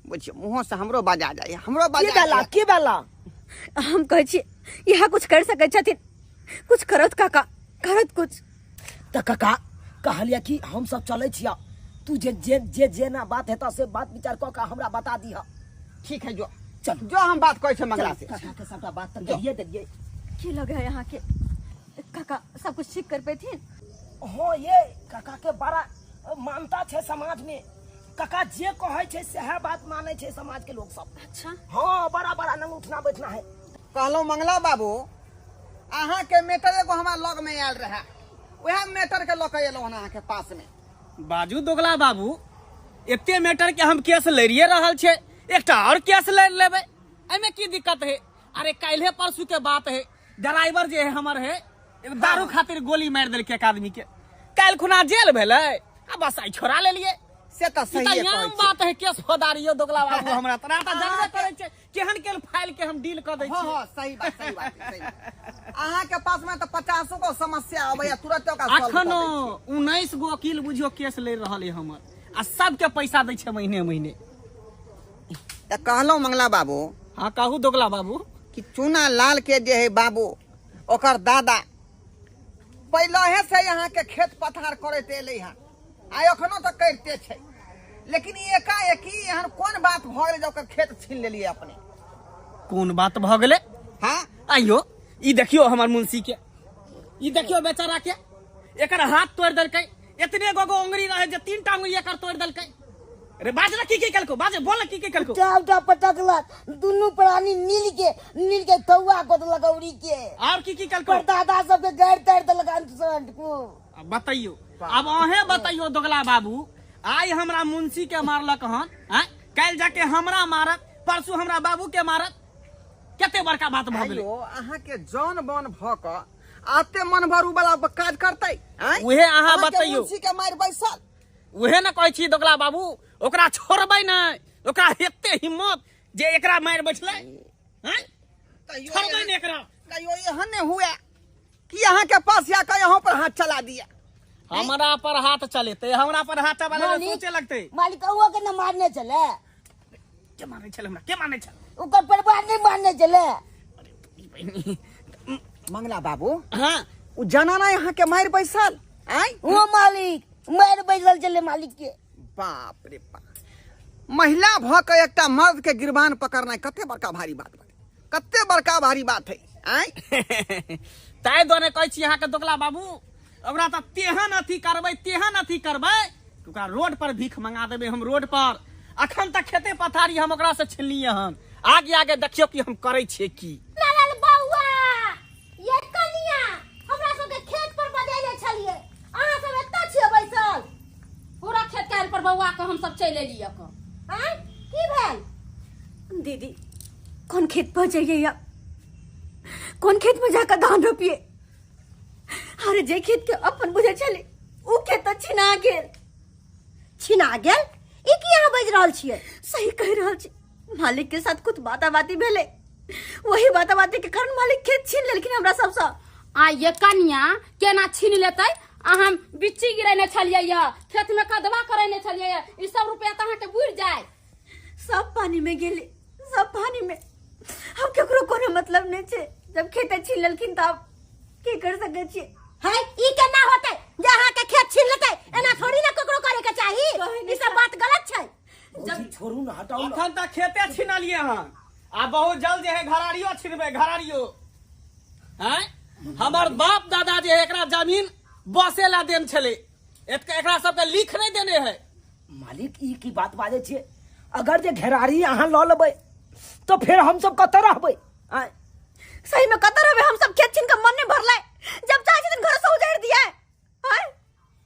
बुझियो मुंह से हमरो बाजा जाए, हमरो बाजा जाए। की बेला हम कहै छी यहाँ कुछ कर सकै छथिन, कुछ करत काका, करत कुछ। त काका कहलिया कि हम सब चले छिया, तू जे जे जे जेना बात हेता से बात विचार क के हमरा बता दिहा। ठीक है, जो चल जो हम बात कहै छै मंगला से। काका के सबटा बात त कहिए देलिए। की लगे यहाँ के काका सब कुछ ठीक कर पेथिन? हो ये काका के बड़ा मानता छे समाज में, काका जे कहै छे सेहा बात माने छे समाज के लोग सब। अच्छा हाँ बड़ा बड़ा नंग उठना बैठना है। कहलो मंगला बाबू अहाँ के मेटर एगो हमरा लग में आयल रहा, वह मेटर के लऽ के एलहुँ अहाँ के पास में। बाजू दोगला बाबू, एते मैटर के हम केस लड़िए रहल छे, एकटा और केस लड़ लेबै, एमे की दिक्कत है? अरे काल्हे परसू के बात है, ड्राइवर जे है हमर है दारू खातिर गोली मार देलकै एक आदमी के, काल खुना जेल भेलै, आ बस आई छोड़ा लेलिए। से तो सही है, आम बात है, केस फौदारियो दोगला बाबू हमरा तोरा त जानबे करे छे केहन केल फाइल के हम डील कर दै छी। हां सही बात, सही बात, सही बात। अहाँ के पास में तो 50 गो समस्या आबै, तुरंत ओकरा सॉल्व कर दै अखनो 19 गो वकील बुझियो केस ले रहल है हमर, आ सबके पैसा दै छे महीने महीने। त कहलो मंगला बाबू हाँ कहू दोगला बाबू कि चूना लाल के जे है बाबू ओकर दादा पहले से यहाँ के खेत पथार करते एले हैं, आ अखनो तक करते छे, लेकिन एकाएकी यहाँ कोन बात भ गेलै जे ओकर खेत छीन लेलिए अपने? कौन बात भ गेलै? हाँ आइयो ई देखियो हमर मुंशी के, ई देखियो बेचारा के, एकर हाथ तोड़ देलकै, इतने गो उंगली रहे जे 3टा उंगली एकर तोड़ देलकै। अरे बाज ना की कलको, बाजे बोल ना की कलको। टावटा पटकला दुनु प्राणी नील के थौआ को लगौरी के और की कलको? पर दादा सब के गैर तैर त लगा संत को। अब बताइयो, अब अहे बताइयो दोगला बाबू, आई हमरा मुंशी के मारलक हन, काल जाके हमरा मारत, परसू हमरा बाबू के मारत, केते बड़का बात भ गेलै। अहाँ के जौन बन भ क आते मन भरू वाला काज करतै, उहे अहाँ बताइयो। मुंशी के मार बैसल, उहे न कहै छी दोगला बाबू, ओकरा छोड़बै नै, ओकरा हेते हिम्मत जे एकरा मार बैठलै, हैं? छोड़बै नै एकरा। कहियो एहन ने हुए कि अहाँ के पास या के यहाँ पर हाथ चला दिया। हमरा पर हाथ चलेते, हमरा पर हाथ वाला सोचे लगते। मालिक हुआ के न मारने चले, के माने छल हमरा, के माने छल? ओकर परिवार नहीं मारने चले। मंगला बाबू हां उ जनाना यहाँ के मार बैसल, वो मालिक मार बैठल चले मालिक के। बाप रे बाप, महिला भ के एकटा मर्द के गिरबान पकड़ना कते बड़का भारी बात बाटे, कते बड़का भारी बात है। ताय दोने कहै छी अहाँ के दोगला बाबू, ओकरा त तेहन अथी करबै, तेहन अथी करबै ओकरा रोड पर भीख मंगा देबे हम रोड पर। अखन तक खेते पथारी हम ओकरा से छीनलिए हन, आगे आगे देखियो कि हम करे छिए की। लाल बौआ ये कनिया हमरा सबके खेत पर बजेले छलिए, अहाँ सब एतऽ छिए बैसल। पूरा खेत काल पर बौआ के हम सब चले लिए क। हैं की भेल? दीदी कौन खेत पर जाइए या कौन खेत में जाकर धान रोपिए? अरे जे खेत के अपन बुझे चले उ खेत तो छिना गेल। छिना गेल? ई की यहाँ बज रहल छिए? सही कह रहल छी, मालिक के साथ कुछ बाताबाती भेले, वही बाताबाती के कारण मालिक खेत छीन लेलखिन हमरा सबसे। आ ये कन्या केना छीन लेतै? अहाँ बिच्ची गिरैने छलिए या खेत में कदवा करैने छलिए या, ई सब रुपया त अहाँ के बुड़ जाय। सब पानी में गेले, सब पानी में। हम केकरो कोनो मतलब नहीं छे, जब खेत छीन लेलखिन तब की कर सके छी? है ई केना होतै जे अहाँ के खेत छीन लेतै? एना थोड़ी ना ककरो करे के चाही, ई सब बात गलत छै। जब छोड़ू ना, हटाओ ना। अखन तक खेते छीनलिए हन, आ बहुत जल्द जे है घरारियो छीनबे, घरारियो। हैं हमर बाप दादा जे है एकरा जमीन बसे ला देन छले, एकरा सबके लिख नहीं देने है। मालिक ई की बात बाजे छिए? अगर जे घेरारी अहाँ ल लेबै तो फिर हम सब कतऽ रहबै? सही में कतऽ रहबै? हम सब खेत छीन के मन नहीं भरलै, जब चाहे दिन घर से उजाड़ दिया है।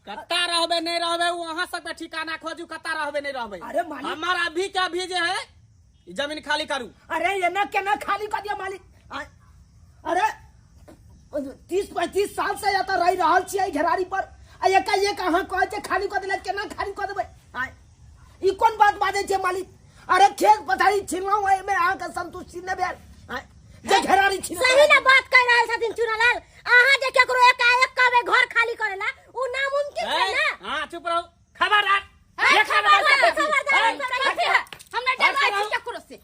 कत्ता रहबे नहीं रहबे वो अहाँ सबके ठिकाना खोजू, कत्ता रहबे नहीं रहबे। अरे मालिक, हमार अभी के अभी जे है ई जमीन खाली करू। अरे ये ना केना खाली कर दिया मालिक? अरे 30-35 साल से एतऽ रह रहल छियै घेरारी पर, आ एकाएक अहाँ कहै छै खाली कर देले, केना खाली कर देबै? ई कोन बात बाजै छै मालिक? अरे खेत पथारी छीनलहुँ, एहिमे अहाँके संतुष्टि नहि भेल जे घेरारी छीन? सही ना बात कह रहल छथिन चुनालाल। अहाँ जे केकरो एकाएक कहबै घर खाली करेला, उ नामुमकिन छै ना। हां चुप रहो, खबरदार। ये हमने डराई छी केकरो से।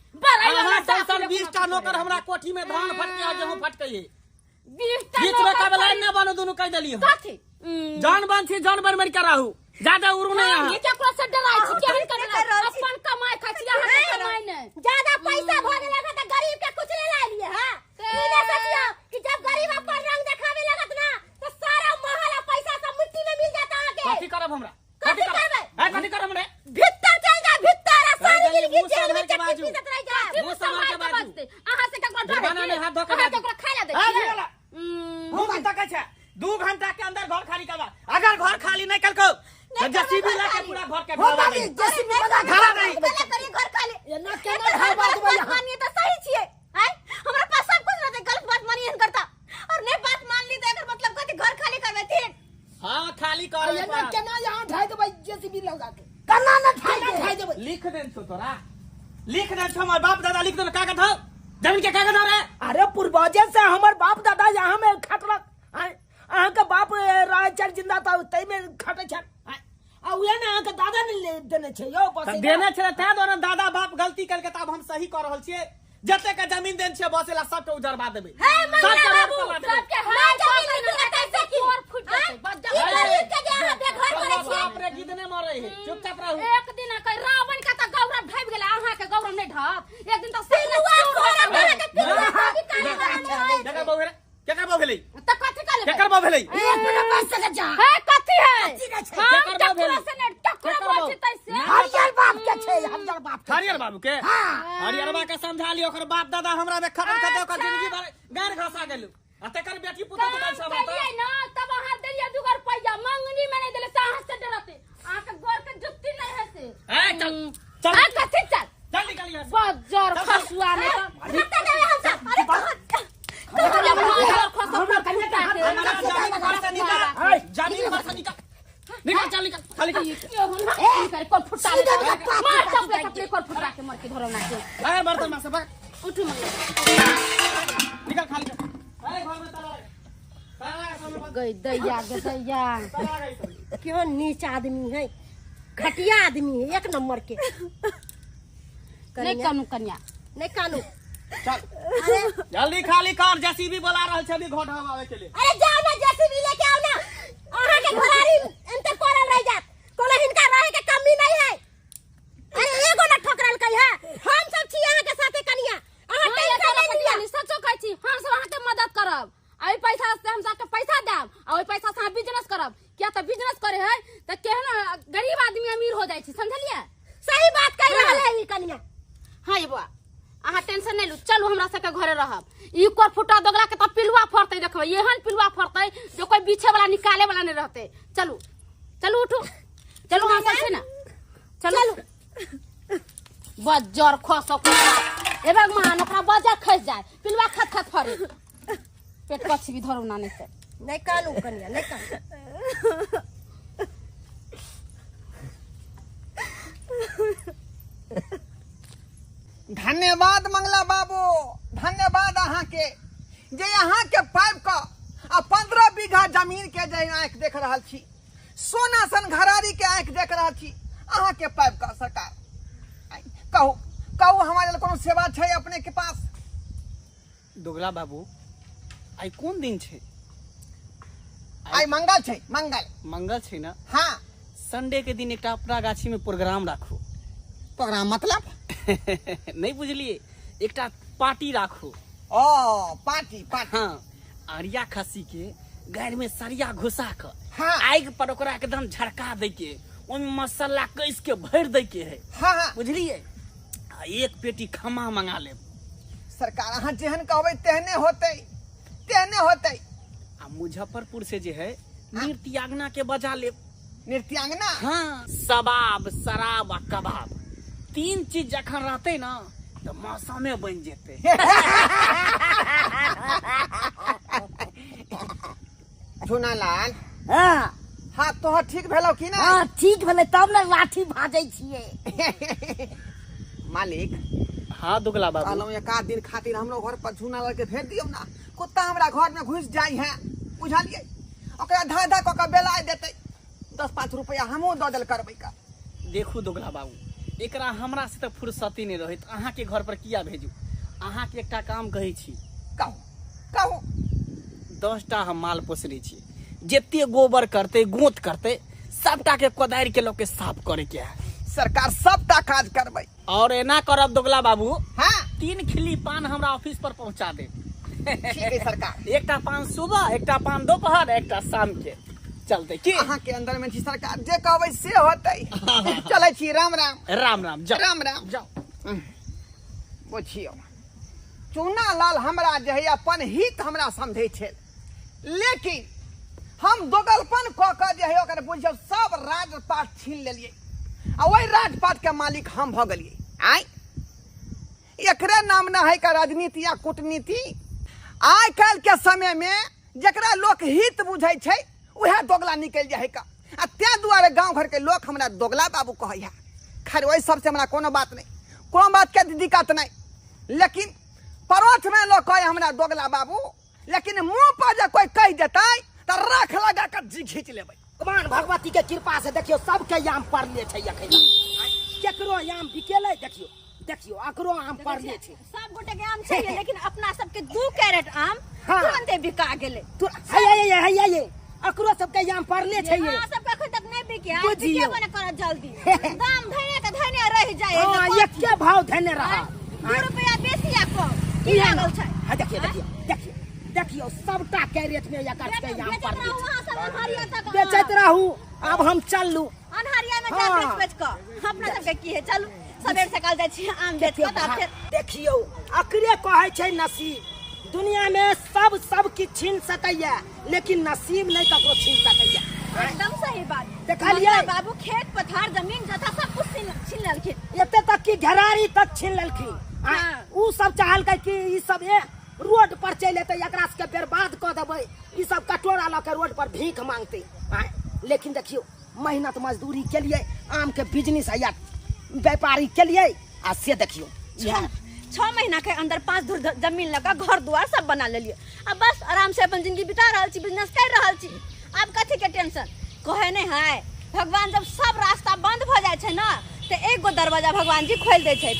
अहाँ सब 20 टा नौकर हमरा कोठी में धान फटके आ गेहूं फटके, 20 बीच में कब लाइन न बनो, दोनों कह देलियो। कथी जान बन छी, जान बन मर के रहू, ज्यादा उड़ू नहीं यहाँ। ये केकरो से डराई छी? केहन करला? अपन कमाई खाइ छी, अहाँ के कमाई नहीं। ज्यादा पैसा भ गेला त गरीब के कुछ ले ला लिए। हां ई ना सोचियो कि जब गरीब अपन रंग देखावे लगत ना तो सारा महल पैसा सब मिट्टी में मिल जाता आके। कथी करब हमरा? कथी करबै? है कथी करब हमरे? भीतर चल जा, भीतर सारी गिल गिल जेल में के बाजू। चक्की रह जा। मुंह संभाल के बाजू। अहाँ से केकरो डर जमाना में हाथ धो के अहाँ बाजू। केकरो खाइला दै हां छी? गेला 2 घंटा का छै, 2 घंटा के अंदर घर खाली करबा। अगर घर खाली नहीं करको तो जेसीबी लाके पूरा घर के ढाला दे। जेसीबी लगा ढाला नहीं। पहले करी घर खाली। ये ना केना घर बाजबै यहाँ? मानिए तो सही छिए। हैं हमरा पास सब कुछ रहते, गलत बात मानिए करता और नहीं बात मान ली तो एकर मतलब कथी घर खाली करबे थी? हां खाली कर। ये ना केना यहाँ ढाई देबै जेसीबी लगा के? केना ना ढाई देबै? लिख देन छो तोरा, लिख देन छो, हमर बाप दादा लिख देन कागज हो, जमीन के कागज हो रे। अरे पूर्वजे से हमर बाप दादा यहाँ में खटलक, अहाँ के बाप राय चल जिंदा था तै में खटे छ, आ उहे ने अहाँ के दादा ने देने छै यो बस देने छले तै दोनो दादा बाप गलती करके तब हम सही कर रहल छियै। जते के जमीन देन छै बसेला सबके उजरबा देबै। हे मंगला सबके बाबू, रोड पर ला देबै। सबके हाथ जमीन में कैसे की और फुट जाते? बस ई गरीब के जे अहाँ बेघर करे छिए। बाप रे गिदने मरे है, चुपचाप रहू। एक दिन कह रावण का त गौरव ढैब गेला, अहाँ के गौरव नहीं ढप। एक दिन त पिलुआ घोड़ा घोड़ा के पिलुआ की काली वाला केकर बौ भेलै? केकर बौ भेलै? त कथी कर लेबै? केकर बौ भेलै? एक मिनट बस से जा। है कथी है? केकर हम बौ भेलै? टकरा से नहीं टकरा केकर बौ? बोलछि तैसे। हरियर बाप के छै, हरियर बाप के। हरियर बाबू के? हरियरबा के समझा लियो, ओकर बाप दादा हमरा में खटल खटे ओकर जिंदगी भर गार घसा गेलु, आ तेकर बेटी पुता तो कैसे बात? कहिए ना तब अहाँ देलिए 2 रुपया, मंगनी में नहीं देले, साहस से डरते। अहाँ के गोर के जुत्ती नहीं है से। ए चल चल आ कथी चल? चल निकल यहां से। बजर खसुआ में हटा दे हम सब। अरे हमरा कन्या के हाथ हमारा जमीन घर से निकाल, जमीन घर से निकाल, निकाल चल निकाल, खाली कर। कौन फुटा ले मार चपले चपले कौन फुटा के मर के धरो ना के। ए बर्तन में से भाग, उठू मंगला निकाल खाली कर। ए घर में ताला लगा, ताला लगा सामने बंद, गई दैया गे दैया। ताला लगा इसमें। क्यों नीच आदमी है, घटिया आदमी है, 1 नंबर के। नहीं कानू कन्या नहीं कानू। चल जल्दी खाली कर, जेसीबी बुला रहल छै अभी घोट हवावे के लिए। अरे जाओ ना जेसीबी लेके आओ ना। अहाँ के घरारी एंते पड़ल रह जात, कोनो हिनका रहे के कमी नहीं है। अरे एगो ना ठोकरल कई है, हम सब छी अहाँ के साथे कनिया। अहाँ टेंशन नहीं लिया। सचो कहै छी, हम सब अहाँ के मदद करब। आई पैसा से हम सबके पैसा देब, आ ओइ पैसा से अहाँ बिजनेस करब। किया त बिजनेस करे है त केहन गरीब आदमी हाँ ये बुआ अहाँ टेंशन नहीं लू चलू हमरा सबके घरे रहब ई कोर फुटा दोगला के तब पिलुआ फरते देखबे एहन पिलुआ फरते जो कोई बीछे वाला निकाले वाला नहीं रहते चलू चलू उठू चलू हम सब ना चलू बजर खसो ए भगवान ओकरा बजर खस जाए पिलुआ खत खत फरे पेट पछी भी धरू ना नहीं से नहीं कानू कनिया नहीं कानू धन्यवाद मंगला बाबू धन्यवाद अहाँ के जे अहाँ के पाइप का आ 15 बीघा जमीन के जे आँख देख रहा छी सोना सन घरारी के आँख देख रहा छी अहाँ के पाइप का सरकार कहू कहू हमारे लिए कोनो सेवा छै अपने के पास दोगला बाबू आई कौन दिन छे आई मंगल छै मंगल मंगल छे ना हाँ संडे के दिन एक अपना गाछी में प्रोग्राम राखो प्रोग्राम मतलब नहीं बुझलिए एक पार्टी राखो ओ पार्टी पार्टी हाँ अरिया खसी के गाड़ में सरिया घुसा कर हाँ आग पर ओकरा एकदम झड़का दे के ओमे मसाला कस के भर दे के है हाँ हाँ बुझलिए आ एक पेटी खमा मंगा ले सरकार अहाँ जेहन कहबै तेहने होते आ मुजफ्फरपुर से जे है नृत्यांगना के बजा ले नृत्यांगना हाँ सबाब शराब आ कबाब 3 चीज जखन रहते ना तो मौसमे बन जेते झुनालाल हाँ हाँ तोहर ठीक भेलो कि ना हाँ ठीक भेलै तब ने लाठी भाजै छियै मालिक हाँ दुगला बाबू कहलौं एक आध दिन खातिर हमरो घर पर झुनालाल के भेज दियौ ना कुत्ता हमरा घर में घुस जाई है बुझलिए ओकरा धा धा क के बेला देते 10-5 रुपया हमहू द देल करबै का देखू दुगला बाबू एकरा हमरा से तो फुर्सती नहीं रहित अहाँ के घर पर किया भेजू अहाँ के एकटा काम कहै छी कहू कहू 10टा हम माल पोसने छी जते गोबर करते गोत करते सबटा के कोदारि के लोग के साफ करे के है सरकार सबटा काज करबै और एना करब दुगला बाबू हाँ 3 खिल्ली पान हमरा ऑफिस पर पहुंचा दे ठीक है सरकार एकटा पान सुबह एकटा पान दोपहर एकटा शाम के चलते की अहाँ के अंदर में छी सरकार जे कहबै से होतै चलै छी राम राम राम राम जाओ राम राम जाओ बुझियो चूना लाल हमरा जे है अपन हित हमरा समझै छै लेकिन हम दोगलपन क के जे है ओकर बुझियो सब राजपाट छीन लेलिए आ वही राजपाट के मालिक हम भ गेलिए आइ एकरे नाम ना है का राजनीति या कूटनीति आइ काल के समय में जकरा लोक हित बुझै छै उहे दोगला निकल जाए का आ ते दुआरे गांव घर के लोग हमरा दोगला बाबू कहै है खैर ओहि सबसे हमरा कोनो बात के दिक्कत नहीं लेकिन परोठ में लोग कहे हमरा दोगला बाबू लेकिन मुंह पर जे कोई कह देतै त राख लगा के जी खींच लेबै भगवान भगवती के कृपा से देखियो सबके याम पड़ले छै अखन केकरो याम बिकेले देखियो देखियो अकरो आम पड़ले छै सब गोटे के आम छै लेकिन अपना सबके 2 कैरेट आम हाँ। तुरंते बिका गेले तू है अकरो सबके याम पड़ले छै ये हां सब अखन तक नहीं बिके आ बुझियो। बिके बने कर जल्दी दाम धने के धने रह जाए हां एके भाव धने रहा 2 रुपया बेसी आ कम की लागल छै हां देखियो सबटा कैरेट में एकर के याम पड़ले छै वहां सब अनहरिया तक बेचैत रहू अब हम चललू अनहरिया में जा हाँ। बेच के अपना सबके की है चलू सबेर सकाल जाय छी आम बेच के तब फिर देखियो अकरे कहै छै नसीब दुनिया में सब की छीन सकैया लेकिन नसीब नहीं ककरो छीन सकैया एकदम सही बात देखलियै बाबू खेत पथार जमीन जथा सब कुछ छीन लेलखिन एते तक की घेरारी तक छीन लेलखिन हाँ। उ सब चाहलकै कि ई सब रोड पर चल एतै एकरा सबके बर्बाद क देबै ई सब कटोरा ल के रोड पर भीख मांगतै लेकिन देखियो मेहनत मजदूरी के लिए आम के बिजनेस है व्यापारी के लिए आ से देखियो 6 महीना के अंदर 5 धुर जमीन लगा घर द्वार सब बना लेलिए अब बस आराम से अपन जिंदगी बिता रहल छी बिजनेस कर रहल छी अब कथी के टेंशन कहे नहीं है भगवान जब सब रास्ता बंद भ जाय छै ना तो एगो दरवाजा भगवान जी खोल दे छै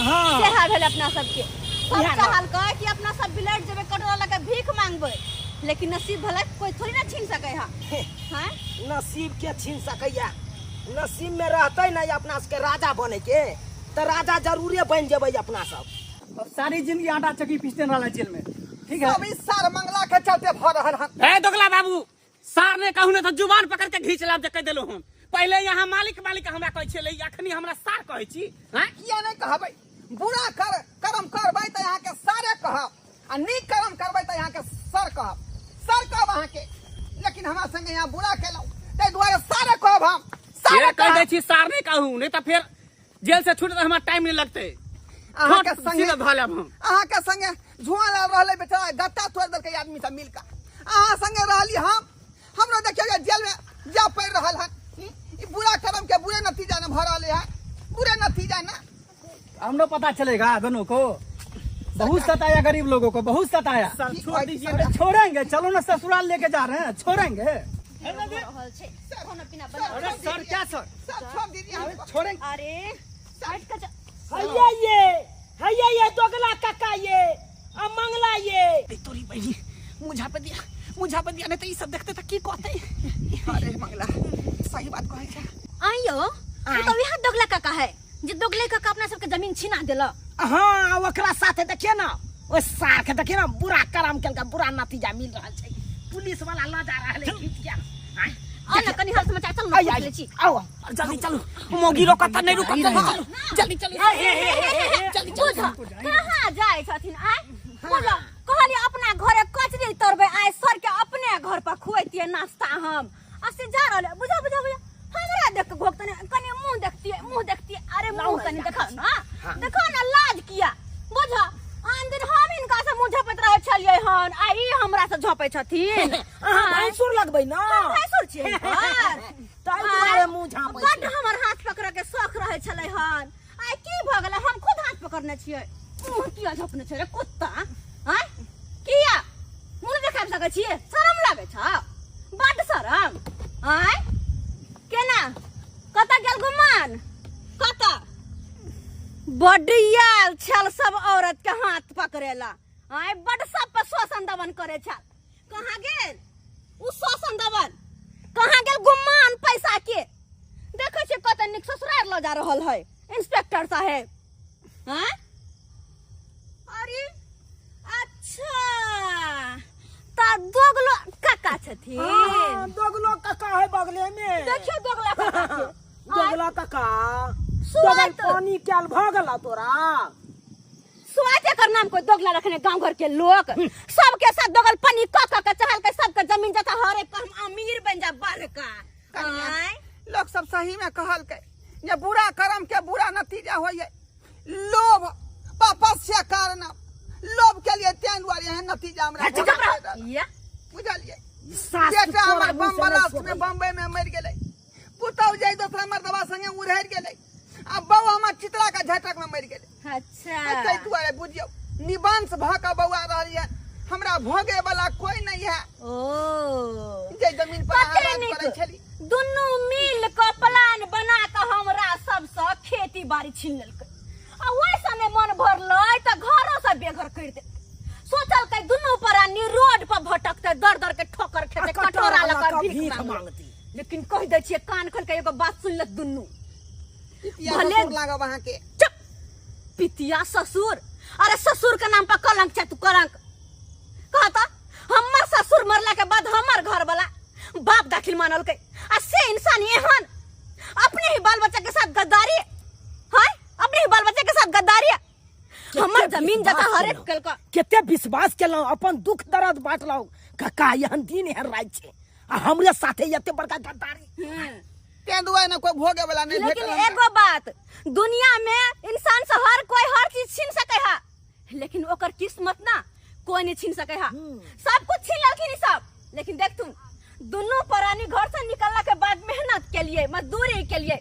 हां सेहा भेल अपना सबके सब चाहल कहे कि अपना सब बिलट जेबे कटोरा लगा भीख मांगबे लेकिन नसीब भला कोई थोड़ी ना छीन सके हां नसीब के छीन सकैया नसीब में रहते ना अपना सबके राजा बने के तो राजा जरूरे बन जेबै अपना सब सारी जिंदगी आटा चक्की पीसते रहला जेल में ठीक है सब इस सार मंगला के चलते भ रहल हन ए दोगला बाबू सार ने कहू ने तो जुबान पकड़ के घींच लाब जे कह देलो हम पहले यहाँ मालिक हमरा कहै छलै अखनी हमरा सार कहै छी हैं किया नहीं कहबै बुरा दे छी सार नहीं कहूँ नहीं तो फिर जेल से छूटे तो हमारा टाइम नहीं लगते अहाँ के संगे सीधा धो लेब हम अहाँ के संगे झुआ लग रहले बेचारा गत्ता तोड़ देलकै आदमी सब मिलकर अहाँ संगे रहली हम हमरो देखिए जेल में जा पड़ रहल है ई बुरा कर्म के बुरे नतीजा न भ रहले है बुरे नतीजा न हमको पता चलेगा दोनों को बहुत सताया गरीब लोगों को बहुत सताया सर छोड़ दीजिए अरे छोड़ेंगे चलो ना ससुराल लेके जा रहे हैं छोड़ेंगे अरे सर क्या सर सब छोड़ दीजिए हमको। छोड़ेंगे अरे हट का जा- हैया ये दोगला काका ये आ मंगला ये तोरी बहनी मुझा पे दिया नहीं तो ये सब देखते तो की कहते अरे मंगला सही बात कहै छै आइयो तो यहाँ दोगला काका है जे दोगले काका अपना सबके जमीन छीना देला हाँ ओकरा साथे देखिए ना ओ सार के देखिए ना बुरा कर्म केलका बुरा नतीजा मिल रहल छै पुलिस वाला ल जा रहल है खींच के आ ना कनी हाल समाचार चल ना पूछ ले छी आओ जल्दी चलो मोगी रोकता नहीं रुकता जल्दी चलो बुझा कहाँ जाए छथिन आय बोलो कहली अपना घरे कचरी तोड़बे आय सर के अपने घर पर खुएतिए नाश्ता हम असे जा रहले बुझा हमरा देख के घोकतने कनी मुंह देखती अरे मुंह कनी देखो ना लाज किया बुझा आन दिन हम इनका से मुंह झपत रहे छलिए हन आ ई हमरा से झपै छथिन अहाँ भैंसुर लगबै ना भैंसुर छियै पर ताई दुआरे मुंह झाँपै बड हमर हाथ पकड़े के शौक रहे छले हन आय की भ गेलै हम खुद हाथ पकड़ने छियै मुंह किया झपने छै रे कुत्ता आय किया मुंह देखा सकै छियै शरम लागे छ बड शरम आय केना कता गेल गुमान कता बड याल छल सब औरत के हाथ पकड़ेला आय बड सब पर शोषण दमन करे छल कहाँ गेल उ शोषण दमन कहाँ गेल गुमान पैसा के देखे छे कत निक ससुराल ल जा रहल है इंस्पेक्टर साहेब हैं अरे अच्छा ता दोगलो काका छथिन दोगलो काका है बगले में देखियो दोगला काका के दोगला काका सुआत। दोगल पानी कैल भ गेला तोरा स्वाते कर नाम कोई दोगला रखने गांव घर के लोग सबके साथ दोगल पानी काका के चहल के सबके जमीन जता हरे हम अमीर बन जा बड़का आय लोग सब सही में कहल के ये बुरा कर्म के बुरा नतीजा होइए लोभ तपस्या कारण लोभ के लिए तें दुआरे है नतीजा हमरा चुप रह या बुझलिए सास बेटा तोरा हमर मुँह से बम्बरास नहीं में सोहै। बम्बई में मर गेलै पुतौ जाय दोसरा मर्दवा संगे उड़हर गेलै आ बौआ हमर चित्रा का झटक में मर गेलै अच्छा तै दुआरे बुझियौ निबंश भ के बौआ रहल है हमरा भोगे वाला कोई नहीं है ओ जे जमीन पर कते राज नीक। करै छली दुनू मिल के प्लान बना के हमरा सबसे खेती बाड़ी छीन लेलकै आ ओइ समय मन भरलै त घरो से बेघर कर दे सोचल के दुनू प्राणी रोड पर भटकते दर के ठोकर खेते कटोरा लकर भीख मांगती लेकिन कह दै छियै कान खोल के एगो बात सुन ले दुनू भले- भले लागब अहाँ के चुप पितिया ससुर अरे ससुर के नाम पर कलंक छै तू कलंक कहता हमर ससुर मरला के बाद हमर घर वाला बाप दाखिल मानल के आ से इंसान एहन अपने ही बाल बच्चा के साथ गद्दारी है अपने ही बाल बच्चा के साथ गद्दारी हमर जमीन जता हरेक कल का केते विश्वास केलौ अपन दुख दर्द बांटलौ काका यहन दिन हर रात छै आ हमरे साथे एते बड़का गद्दारी तें दुआरे न कोई भोगे वाला नहीं लेकिन भेटल एगो बात दुनिया में इंसान से हर कोई हर चीज छीन सके है लेकिन ओकर किस्मत ना कोई नहीं छीन सके है सब कुछ छीन ललखिन ई सब लेकिन देख तुम दोनों प्राणी घर से निकलला के बाद मेहनत के लिए मजदूरी के लिए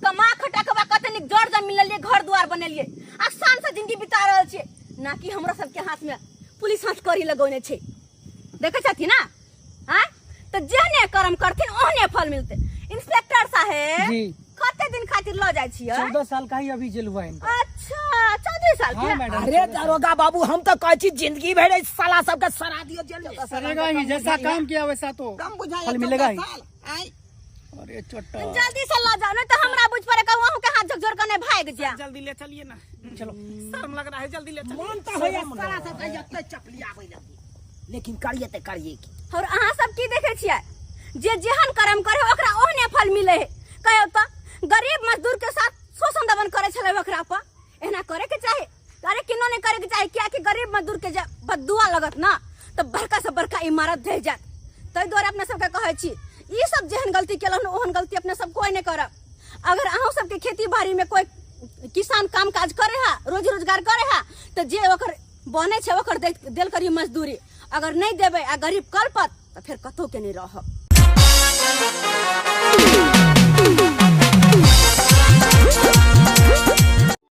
कमा खटा के कते निक जड़ जमीन ले लिए घर द्वार बनेलिए आसान से जिंदगी बिता रहल छिए ना कि हमरा सब के हाथ में पुलिस हाथ करी लगौने छै देखे छथि ना हां तो जेहने कर्म करथिन ओहने फल मिलते इंस्पेक्टर साहेब जी। कते दिन खातिर ल जाय छियै 14 साल का ही अभी जेल हुआ है इनका। अच्छा 14 साल हाँ के मैडम अरे दरोगा बाबू हम तो कहै छी जिंदगी भर इस साला सबके सरा दियो जेल में सरेगा ही जैसा काम किया वैसा तो कम बुझाए फल मिलेगा ही। आई अरे चोट्टा जल्दी से ल जाओ नहीं तो हमरा बुझ पड़े का वहां के हाथ झकझोर करने भाग जा जल्दी ले चलिए ना चलो शर्म लग रहा है जल्दी ले चलिए मन तो होय साला सबके एते चपलिया आबै लगी लेकिन करिए ते करिए की और अहाँ सब की देखे छियै जे जेहन कर्म करे ओकरा ओहने फल मिले है कहियो तो गरीब मजदूर के साथ शोषण दमन करे छले ओकरा पर एना करे के चाहे अरे किनो ने करे के चाहे क्या कि गरीब मजदूर के जे बदुआ लगत ना तो बड़का से बड़का इमारत ढह जात तै द्वारा अपने सबके कहै छी ई सब जेहन गलती केलहन ओहन गलती अपने सब कोई नहीं करब अगर अहूँ सबके खेती बाड़ी में कोई किसान काम काज करे हा, रोजी रोजगार करे हा, तो जे ओकर बने छे ओकर देल करी मजदूरी। अगर नहीं देबे आ गरीब कल्पत तो फिर कतौ के नहीं रह।